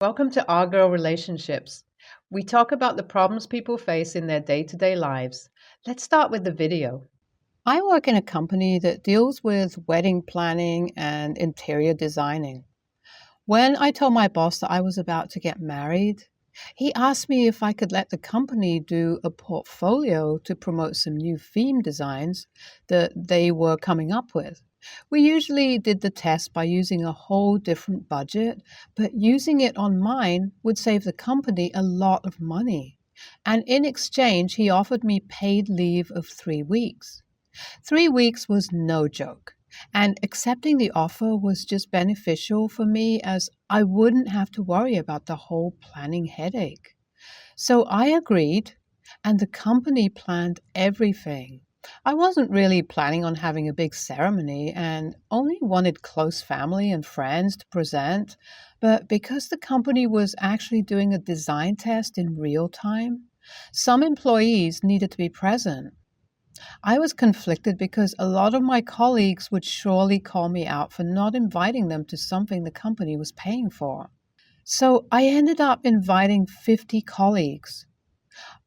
Welcome to Our Girl Relationships. We talk about the problems people face in their day-to-day lives. Let's start with the video. I work in a company that deals with wedding planning and interior designing. When I told my boss that I was about to get married, he asked me if I could let the company do a portfolio to promote some new theme designs that they were coming up with. We usually did the test by using a whole different budget, but using it on mine would save the company a lot of money. And in exchange, he offered me paid leave of 3 weeks. 3 weeks was no joke. And accepting the offer was just beneficial for me as I wouldn't have to worry about the whole planning headache. So I agreed, and the company planned everything. I wasn't really planning on having a big ceremony and only wanted close family and friends to present, but because the company was actually doing a design test in real time, some employees needed to be present. I was conflicted because a lot of my colleagues would surely call me out for not inviting them to something the company was paying for. So I ended up inviting 50 colleagues.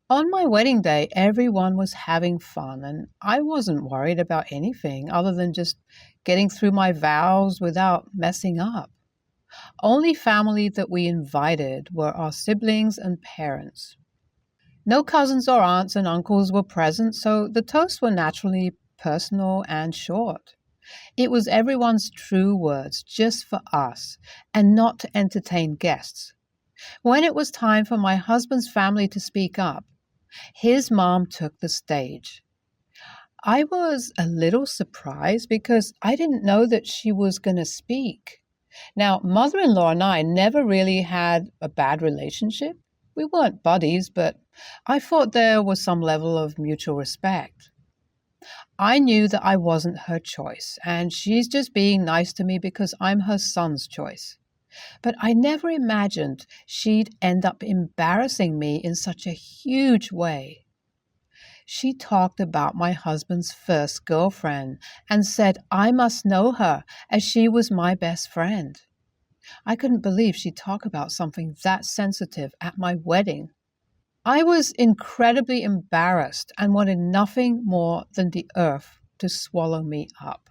On my wedding day, everyone was having fun, and I wasn't worried about anything other than just getting through my vows without messing up. Only family that we invited were our siblings and parents. No cousins or aunts and uncles were present, so the toasts were naturally personal and short. It was everyone's true words, just for us, and not to entertain guests. When it was time for my husband's family to speak up, his mom took the stage. I was a little surprised because I didn't know that she was going to speak. Now, mother-in-law and I never really had a bad relationship. We weren't buddies, but I thought there was some level of mutual respect. I knew that I wasn't her choice, and she's just being nice to me because I'm her son's choice. But I never imagined she'd end up embarrassing me in such a huge way. She talked about my husband's first girlfriend and said I must know her as she was my best friend. I couldn't believe she'd talk about something that sensitive at my wedding. I was incredibly embarrassed and wanted nothing more than the earth to swallow me up.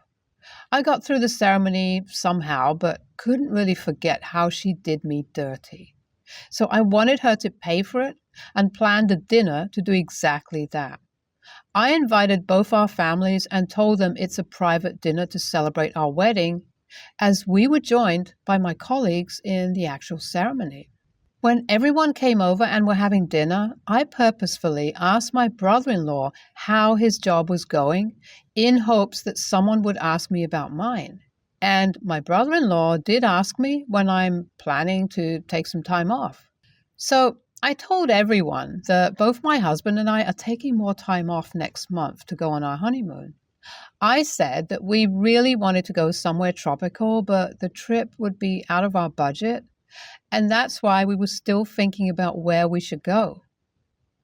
I got through the ceremony somehow, but couldn't really forget how she did me dirty. So I wanted her to pay for it and planned a dinner to do exactly that. I invited both our families and told them it's a private dinner to celebrate our wedding, as we were joined by my colleagues in the actual ceremony. When everyone came over and were having dinner, I purposefully asked my brother-in-law how his job was going in hopes that someone would ask me about mine. And my brother-in-law did ask me when I'm planning to take some time off. So I told everyone that both my husband and I are taking more time off next month to go on our honeymoon. I said that we really wanted to go somewhere tropical, but the trip would be out of our budget. And that's why we were still thinking about where we should go.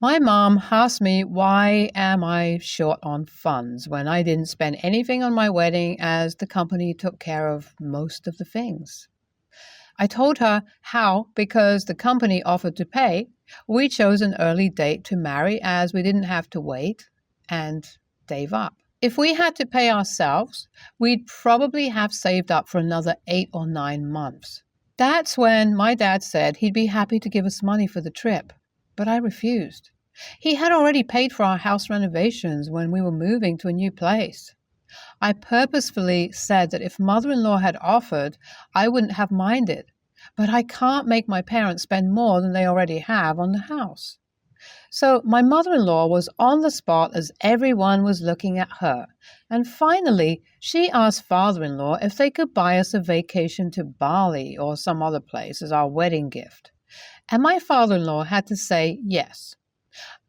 My mom asked me why am I short on funds when I didn't spend anything on my wedding as the company took care of most of the things. I told her how, because the company offered to pay, we chose an early date to marry as we didn't have to wait and save up. If we had to pay ourselves, we'd probably have saved up for another 8 or 9 months. That's when my dad said he'd be happy to give us money for the trip, but I refused. He had already paid for our house renovations when we were moving to a new place. I purposefully said that if mother-in-law had offered, I wouldn't have minded, but I can't make my parents spend more than they already have on the house. So my mother-in-law was on the spot as everyone was looking at her, and finally she asked father-in-law if they could buy us a vacation to Bali or some other place as our wedding gift. And my father-in-law had to say yes.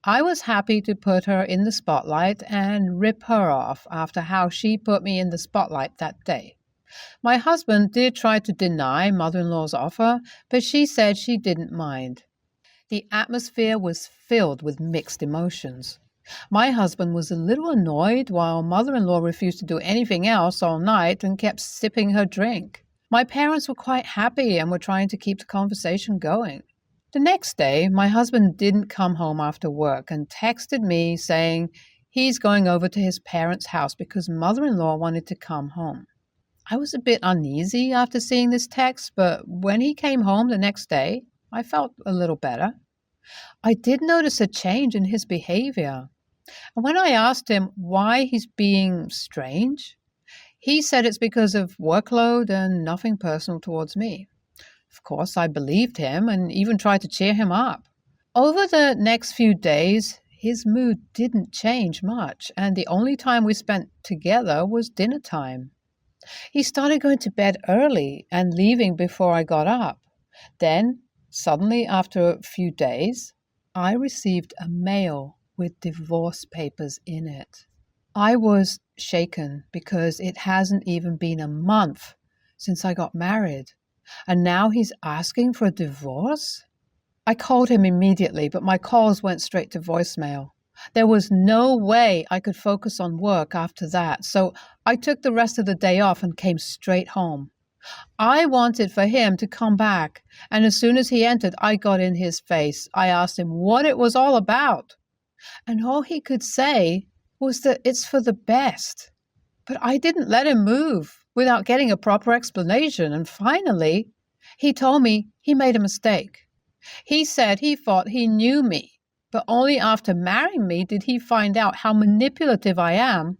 I was happy to put her in the spotlight and rip her off after how she put me in the spotlight that day. My husband did try to deny mother-in-law's offer, but she said she didn't mind. The atmosphere was filled with mixed emotions. My husband was a little annoyed while mother-in-law refused to do anything else all night and kept sipping her drink. My parents were quite happy and were trying to keep the conversation going. The next day, my husband didn't come home after work and texted me saying he's going over to his parents' house because mother-in-law wanted to come home. I was a bit uneasy after seeing this text, but when he came home the next day, I felt a little better. I did notice a change in his behavior. And when I asked him why he's being strange, he said it's because of workload and nothing personal towards me. Of course, I believed him and even tried to cheer him up. Over the next few days, his mood didn't change much, and the only time we spent together was dinner time. He started going to bed early and leaving before I got up. Then, suddenly, after a few days, I received a mail with divorce papers in it. I was shaken because it hasn't even been a month since I got married, and now he's asking for a divorce? I called him immediately, but my calls went straight to voicemail. There was no way I could focus on work after that, so I took the rest of the day off and came straight home. I wanted for him to come back, and as soon as he entered, I got in his face. I asked him what it was all about, and all he could say was that it's for the best. But I didn't let him move without getting a proper explanation, and finally, he told me he made a mistake. He said he thought he knew me, but only after marrying me did he find out how manipulative I am,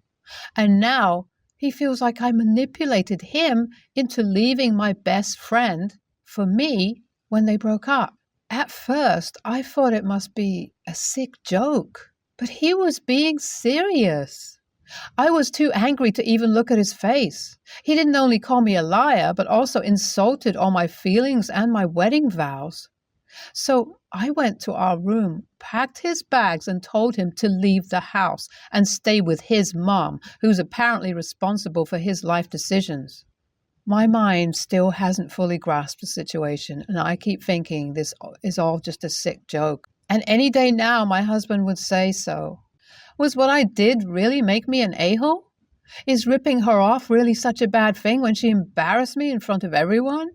and now he feels like I manipulated him into leaving my best friend for me when they broke up. At first, I thought it must be a sick joke, but he was being serious. I was too angry to even look at his face. He didn't only call me a liar, but also insulted all my feelings and my wedding vows. So I went to our room, packed his bags, and told him to leave the house and stay with his mom, who's apparently responsible for his life decisions. My mind still hasn't fully grasped the situation, and I keep thinking this is all just a sick joke. And any day now, my husband would say so. Was what I did really make me an a-hole? Is ripping her off really such a bad thing when she embarrassed me in front of everyone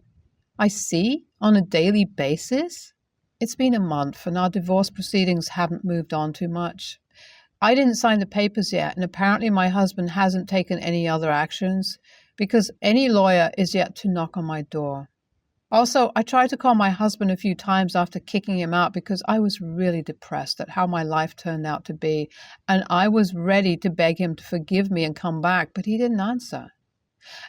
I see on a daily basis? It's been a month and our divorce proceedings haven't moved on too much. I didn't sign the papers yet, and apparently my husband hasn't taken any other actions because any lawyer is yet to knock on my door. Also, I tried to call my husband a few times after kicking him out because I was really depressed at how my life turned out to be, and I was ready to beg him to forgive me and come back, but he didn't answer.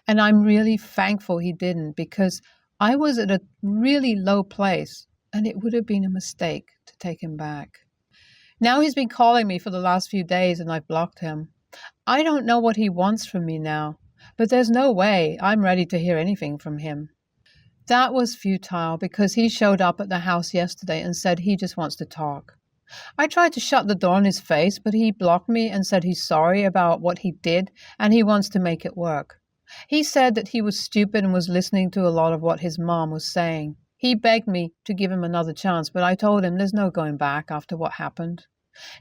And I'm really thankful he didn't because I was at a really low place, and it would have been a mistake to take him back. Now he's been calling me for the last few days, and I've blocked him. I don't know what he wants from me now, but there's no way I'm ready to hear anything from him. That was futile because he showed up at the house yesterday and said he just wants to talk. I tried to shut the door in his face, but he blocked me and said he's sorry about what he did and he wants to make it work. He said that he was stupid and was listening to a lot of what his mom was saying. He begged me to give him another chance, but I told him there's no going back after what happened.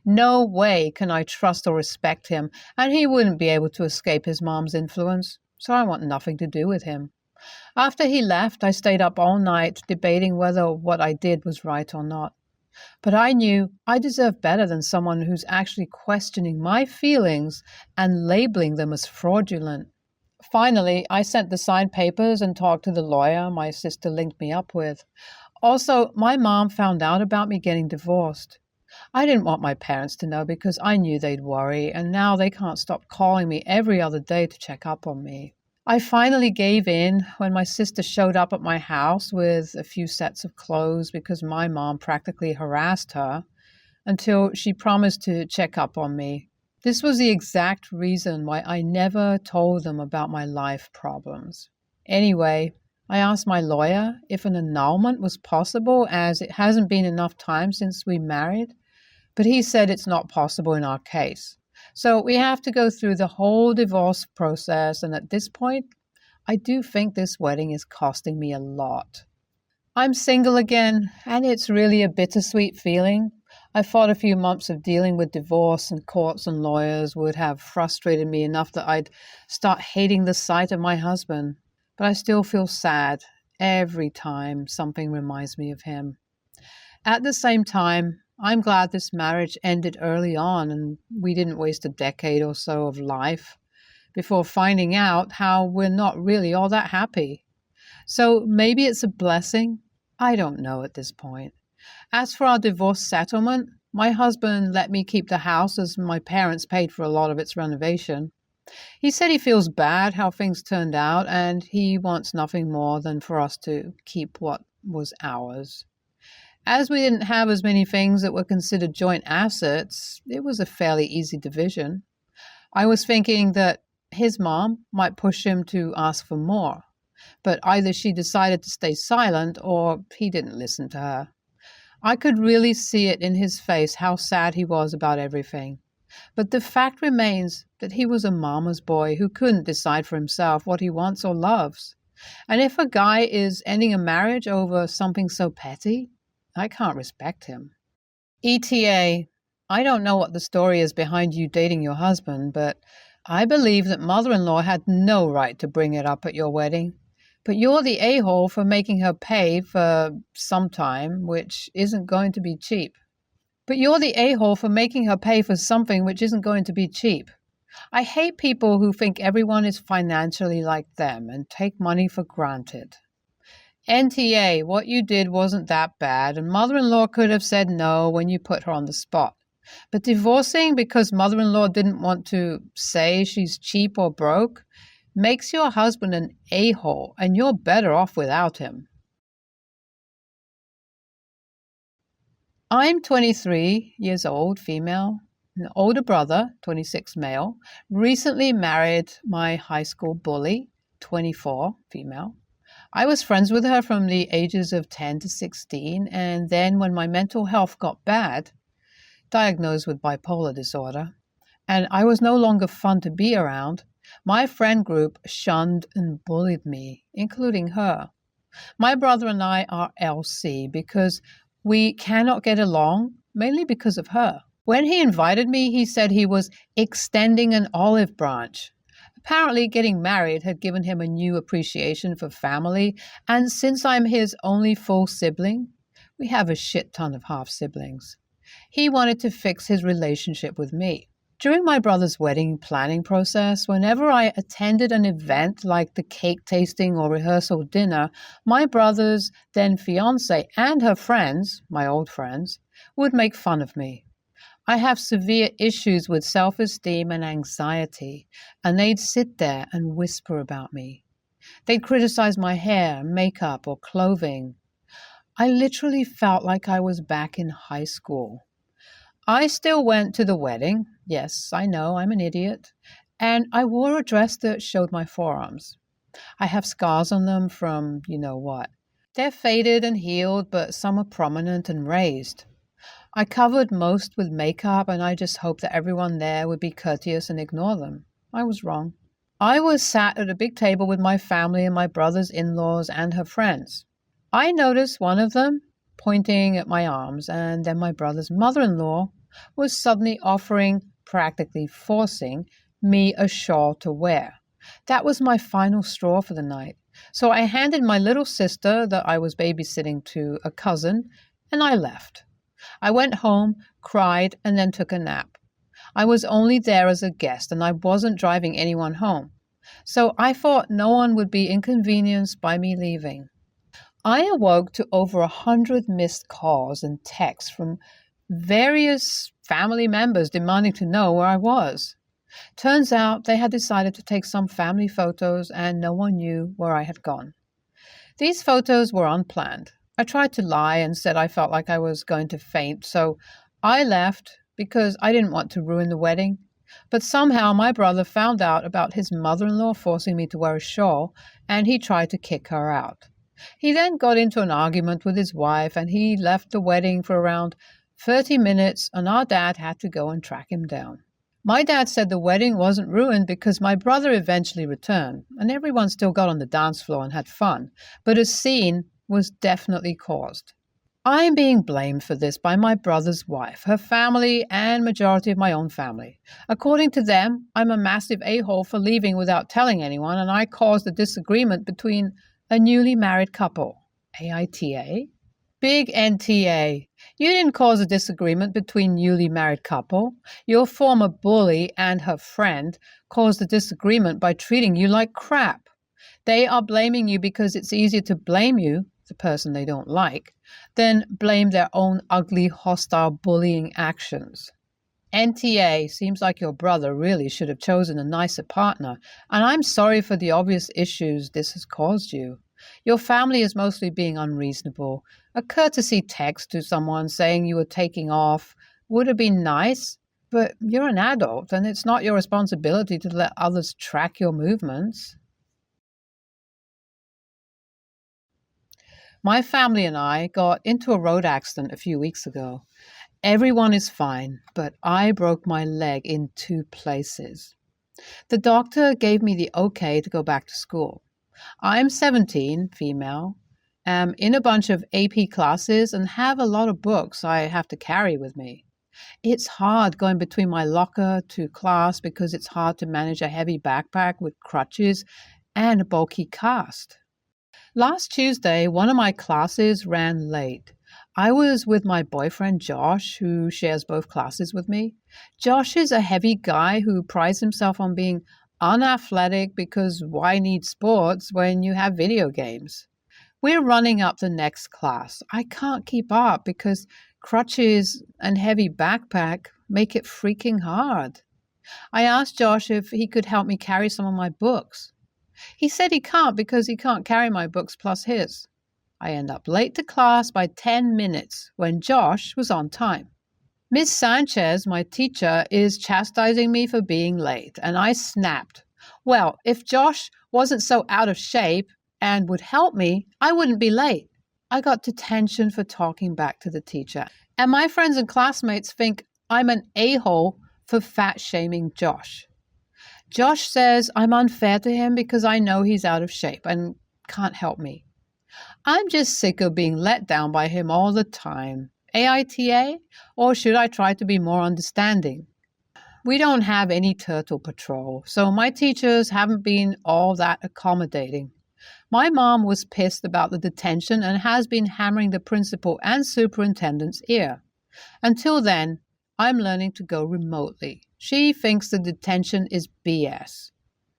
No way can I trust or respect him, and he wouldn't be able to escape his mom's influence, so I want nothing to do with him. After he left, I stayed up all night debating whether what I did was right or not. But I knew I deserved better than someone who's actually questioning my feelings and labeling them as fraudulent. Finally, I sent the signed papers and talked to the lawyer my sister linked me up with. Also, my mom found out about me getting divorced. I didn't want my parents to know because I knew they'd worry, and now they can't stop calling me every other day to check up on me. I finally gave in when my sister showed up at my house with a few sets of clothes because my mom practically harassed her until she promised to check up on me. This was the exact reason why I never told them about my life problems. Anyway, I asked my lawyer if an annulment was possible as it hasn't been enough time since we married, but he said it's not possible in our case. So we have to go through the whole divorce process, and at this point, I do think this wedding is costing me a lot. I'm single again, and it's really a bittersweet feeling. I thought a few months of dealing with divorce and courts and lawyers would have frustrated me enough that I'd start hating the sight of my husband. but I still feel sad every time something reminds me of him. At the same time, I'm glad this marriage ended early on and we didn't waste a decade or so of life before finding out how we're not really all that happy. So maybe it's a blessing. I don't know at this point. As for our divorce settlement, my husband let me keep the house as my parents paid for a lot of its renovation. He said he feels bad how things turned out and he wants nothing more than for us to keep what was ours. As we didn't have as many things that were considered joint assets, it was a fairly easy division. I was thinking that his mom might push him to ask for more, but either she decided to stay silent or he didn't listen to her. I could really see it in his face how sad he was about everything. But the fact remains that he was a mama's boy who couldn't decide for himself what he wants or loves. And if a guy is ending a marriage over something so petty, I can't respect him. ETA, I don't know what the story is behind you dating your husband, but I believe that mother-in-law had no right to bring it up at your wedding. But you're the a-hole for making her pay for some time, which isn't going to be cheap. I hate people who think everyone is financially like them and take money for granted. NTA, what you did wasn't that bad, and mother-in-law could have said no when you put her on the spot. But divorcing because mother-in-law didn't want to say she's cheap or broke makes your husband an a-hole, and you're better off without him. I'm 23 years old, female, an older brother, 26 male, recently married my high school bully, 24 female. I was friends with her from the ages of 10 to 16, and then when my mental health got bad, diagnosed with bipolar disorder, and I was no longer fun to be around, my friend group shunned and bullied me, including her. My brother and I are LC because we cannot get along, mainly because of her. When he invited me, he said he was extending an olive branch. Apparently, getting married had given him a new appreciation for family, and since I'm his only full sibling, we have a shit ton of half-siblings. He wanted to fix his relationship with me. During my brother's wedding planning process, whenever I attended an event like the cake tasting or rehearsal dinner, my brother's then fiancé and her friends, my old friends, would make fun of me. I have severe issues with self-esteem and anxiety, and they'd sit there and whisper about me. They'd criticize my hair, makeup, or clothing. I literally felt like I was back in high school. I still went to the wedding. Yes, I know, I'm an idiot. And I wore a dress that showed my forearms. I have scars on them from you know what. They're faded and healed, but some are prominent and raised. I covered most with makeup, and I just hoped that everyone there would be courteous and ignore them. I was wrong. I was sat at a big table with my family and my brother's in-laws and her friends. I noticed one of them pointing at my arms, and then my brother's mother-in-law was suddenly offering, practically forcing, me a shawl to wear. That was my final straw for the night. So I handed my little sister that I was babysitting to a cousin, and I left. I went home, cried, and then took a nap. I was only there as a guest, and I wasn't driving anyone home. So I thought no one would be inconvenienced by me leaving. I awoke to over 100 missed calls and texts from various family members demanding to know where I was. Turns out they had decided to take some family photos and no one knew where I had gone. These photos were unplanned. I tried to lie and said I felt like I was going to faint, so I left because I didn't want to ruin the wedding. But somehow my brother found out about his mother-in-law forcing me to wear a shawl, and he tried to kick her out. He then got into an argument with his wife, and he left the wedding for around 30 minutes, and our dad had to go and track him down. My dad said the wedding wasn't ruined because my brother eventually returned, and everyone still got on the dance floor and had fun, but a scene was definitely caused. I'm being blamed for this by my brother's wife, her family, and majority of my own family. According to them, I'm a massive a-hole for leaving without telling anyone, and I caused a disagreement between a newly married couple. AITA? Big NTA. You didn't cause a disagreement between newly married couple. Your former bully and her friend caused a disagreement by treating you like crap. They are blaming you because it's easier to blame you, the person they don't like, than blame their own ugly, hostile, bullying actions. NTA, seems like your brother really should have chosen a nicer partner, and I'm sorry for the obvious issues this has caused you. Your family is mostly being unreasonable. A courtesy text to someone saying you were taking off would have been nice, but you're an adult and it's not your responsibility to let others track your movements. My family and I got into a road accident a few weeks ago. Everyone is fine, but I broke my leg in 2 places. The doctor gave me the okay to go back to school. I'm 17, female, am in a bunch of AP classes and have a lot of books I have to carry with me. It's hard going between my locker to class because it's hard to manage a heavy backpack with crutches and a bulky cast. Last Tuesday, one of my classes ran late. I was with my boyfriend Josh, who shares both classes with me. Josh is a heavy guy who prides himself on being unathletic because why need sports when you have video games? We're running up the next class. I can't keep up because crutches and heavy backpack make it freaking hard. I asked Josh if he could help me carry some of my books. He said he can't because he can't carry my books plus his. I end up late to class by 10 minutes when Josh was on time. Miss Sanchez, my teacher, is chastising me for being late, and I snapped. Well, if Josh wasn't so out of shape and would help me, I wouldn't be late. I got detention for talking back to the teacher, and my friends and classmates think I'm an a-hole for fat-shaming Josh. Josh says I'm unfair to him because I know he's out of shape and can't help me. I'm just sick of being let down by him all the time. AITA? Or should I try to be more understanding? We don't have any turtle patrol, so my teachers haven't been all that accommodating. My mom was pissed about the detention and has been hammering the principal and superintendent's ear. Until then, I'm learning to go remotely. She thinks the detention is BS.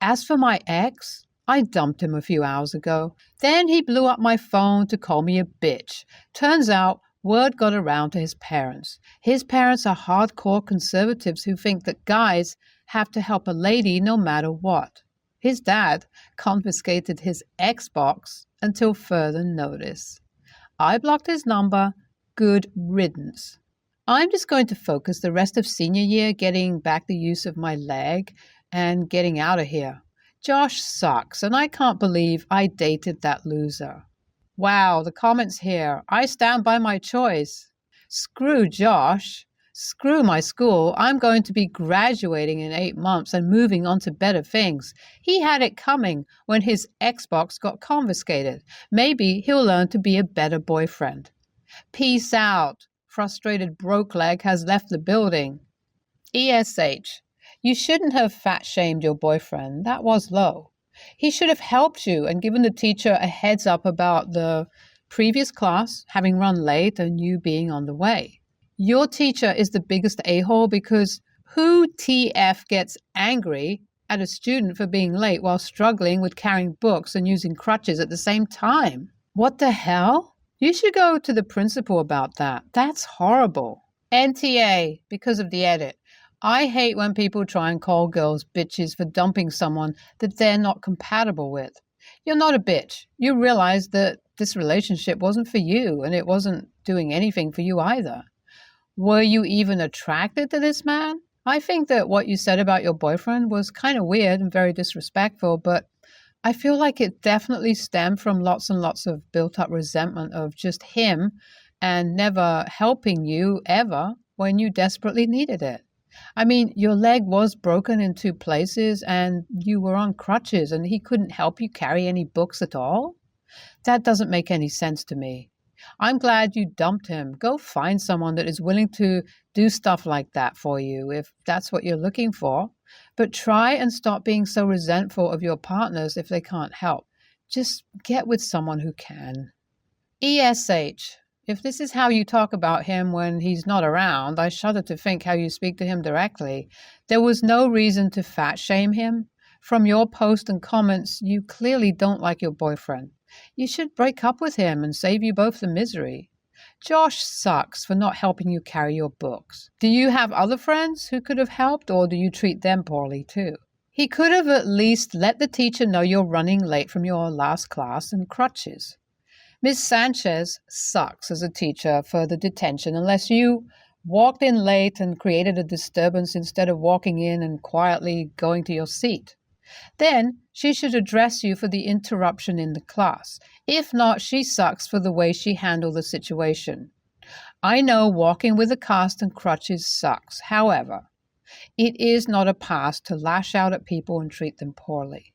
As for my ex, I dumped him a few hours ago. Then he blew up my phone to call me a bitch. Turns out, word got around to his parents. His parents are hardcore conservatives who think that guys have to help a lady no matter what. His dad confiscated his Xbox until further notice. I blocked his number. Good riddance. I'm just going to focus the rest of senior year getting back the use of my leg and getting out of here. Josh sucks, and I can't believe I dated that loser. Wow, the comments here. I stand by my choice. Screw Josh. Screw my school. I'm going to be graduating in 8 months and moving on to better things. He had it coming when his Xbox got confiscated. Maybe he'll learn to be a better boyfriend. Peace out. Frustrated broke leg has left the building. ESH. You shouldn't have fat-shamed your boyfriend. That was low. He should have helped you and given the teacher a heads up about the previous class having run late and you being on the way. Your teacher is the biggest a-hole because who TF gets angry at a student for being late while struggling with carrying books and using crutches at the same time? What the hell? You should go to the principal about that. That's horrible. NTA, because of the edit. I hate when people try and call girls bitches for dumping someone that they're not compatible with. You're not a bitch. You realize that this relationship wasn't for you and it wasn't doing anything for you either. Were you even attracted to this man? I think that what you said about your boyfriend was kind of weird and very disrespectful, but I feel like it definitely stemmed from lots and lots of built-up resentment of just him and never helping you ever when you desperately needed it. I mean, your leg was broken in 2 places and you were on crutches and he couldn't help you carry any books at all? That doesn't make any sense to me. I'm glad you dumped him. Go find someone that is willing to do stuff like that for you if that's what you're looking for. But try and stop being so resentful of your partners if they can't help. Just get with someone who can. ESH. If this is how you talk about him when he's not around, I shudder to think how you speak to him directly. There was no reason to fat shame him. From your post and comments, you clearly don't like your boyfriend. You should break up with him and save you both the misery. Josh sucks for not helping you carry your books. Do you have other friends who could have helped, or do you treat them poorly too? He could have at least let the teacher know you're running late from your last class and crutches. Ms. Sanchez sucks as a teacher for the detention unless you walked in late and created a disturbance instead of walking in and quietly going to your seat. Then she should address you for the interruption in the class. If not, she sucks for the way she handled the situation. I know walking with a cast and crutches sucks. However, it is not a pass to lash out at people and treat them poorly.